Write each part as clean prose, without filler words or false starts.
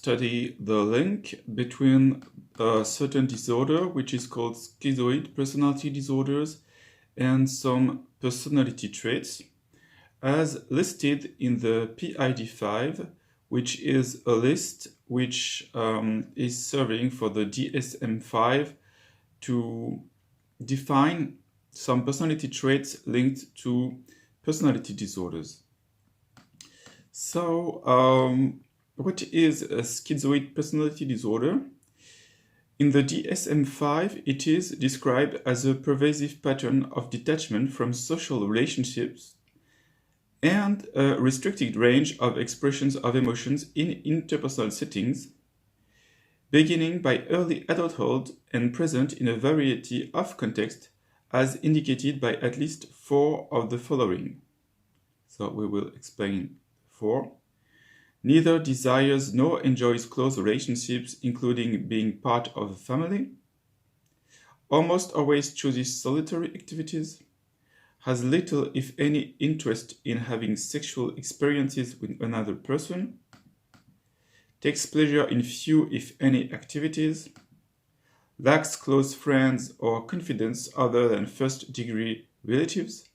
study the link between a certain disorder, which is called schizoid personality disorders, and some personality traits, as listed in the PID 5, which is a list which is serving for the DSM-5 to define some personality traits linked to personality disorders. So, what is a schizoid personality disorder? In the DSM-5, it is described as a pervasive pattern of detachment from social relationships and a restricted range of expressions of emotions in interpersonal settings, beginning by early adulthood and present in a variety of contexts, as indicated by at least 4 of the following. So we will explain 4. Neither desires nor enjoys close relationships, including being part of a family. Almost always chooses solitary activities. Has little, if any, interest in having sexual experiences with another person. Takes pleasure in few, if any, activities. Lacks close friends or confidants other than first-degree relatives.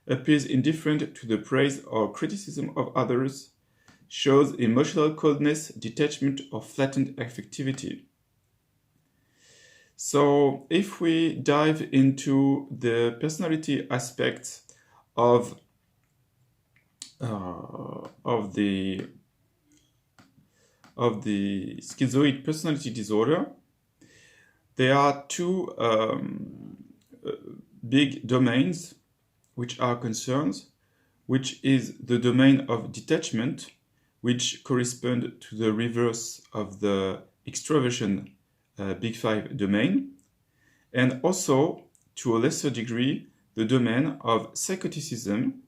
Appears indifferent to the praise or criticism of others. Shows emotional coldness, detachment, or flattened affectivity. So, if we dive into the personality aspects of the schizoid personality disorder, there are 2 big domains which are concerns, which is the domain of detachment, which correspond to the reverse of the extroversion Big 5 domain, and also, to a lesser degree, the domain of psychoticism,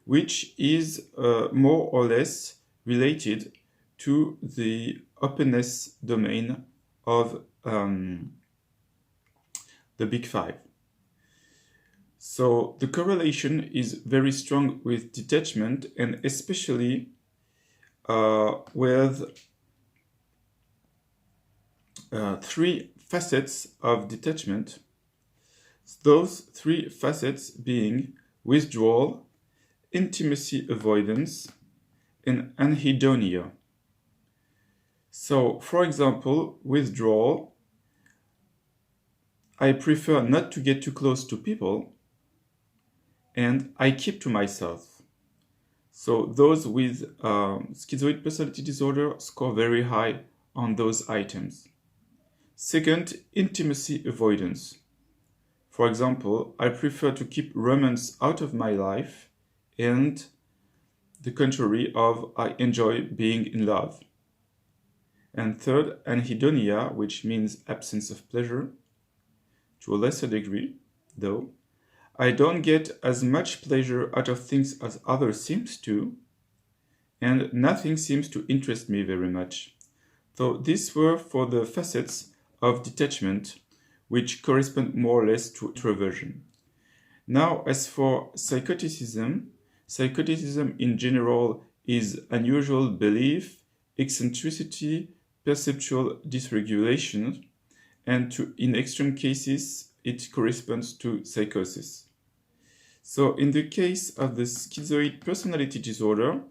which is more or less related to the openness domain of the Big 5. So the correlation is very strong with detachment, and especially with 3 facets of detachment. Those 3 facets being withdrawal, intimacy avoidance, and anhedonia. So, for example, withdrawal, I prefer not to get too close to people, and I keep to myself. So those with schizoid personality disorder score very high on those items. Second, intimacy avoidance. For example, I prefer to keep romance out of my life, and the contrary of I enjoy being in love. And third, anhedonia, which means absence of pleasure, to a lesser degree, though. I don't get as much pleasure out of things as others seems to, and nothing seems to interest me very much. So these were for the facets of detachment, which correspond more or less to introversion. Now, as for psychoticism, psychoticism in general is unusual belief, eccentricity, perceptual dysregulation, and in extreme cases, it corresponds to psychosis. So in the case of the schizoid personality disorder,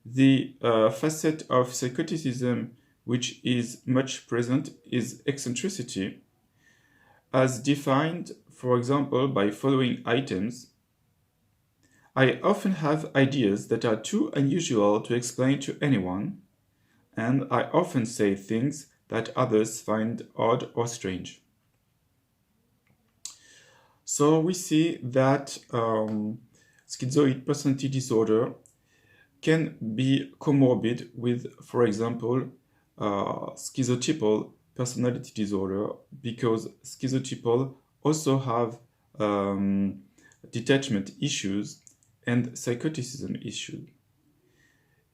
the facet of psychoticism which is much present is eccentricity, as defined, for example, by following items. I often have ideas that are too unusual to explain to anyone, and I often say things that others find odd or strange. So we see that schizoid personality disorder can be comorbid with, for example, schizotypal personality disorder, because schizotypal also have detachment issues and psychoticism issues.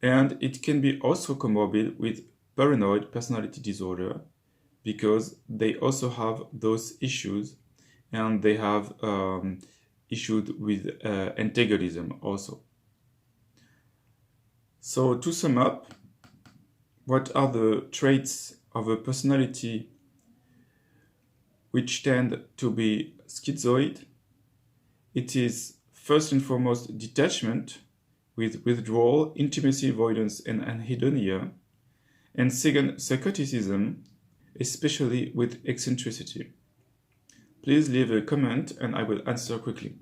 And it can be also comorbid with paranoid personality disorder, because they also have those issues, and they have issues with antagonism also. So to sum up, what are the traits of a personality which tend to be schizoid? It is first and foremost detachment with withdrawal, intimacy avoidance, and anhedonia. And second, psychoticism, especially with eccentricity. Please leave a comment and I will answer quickly.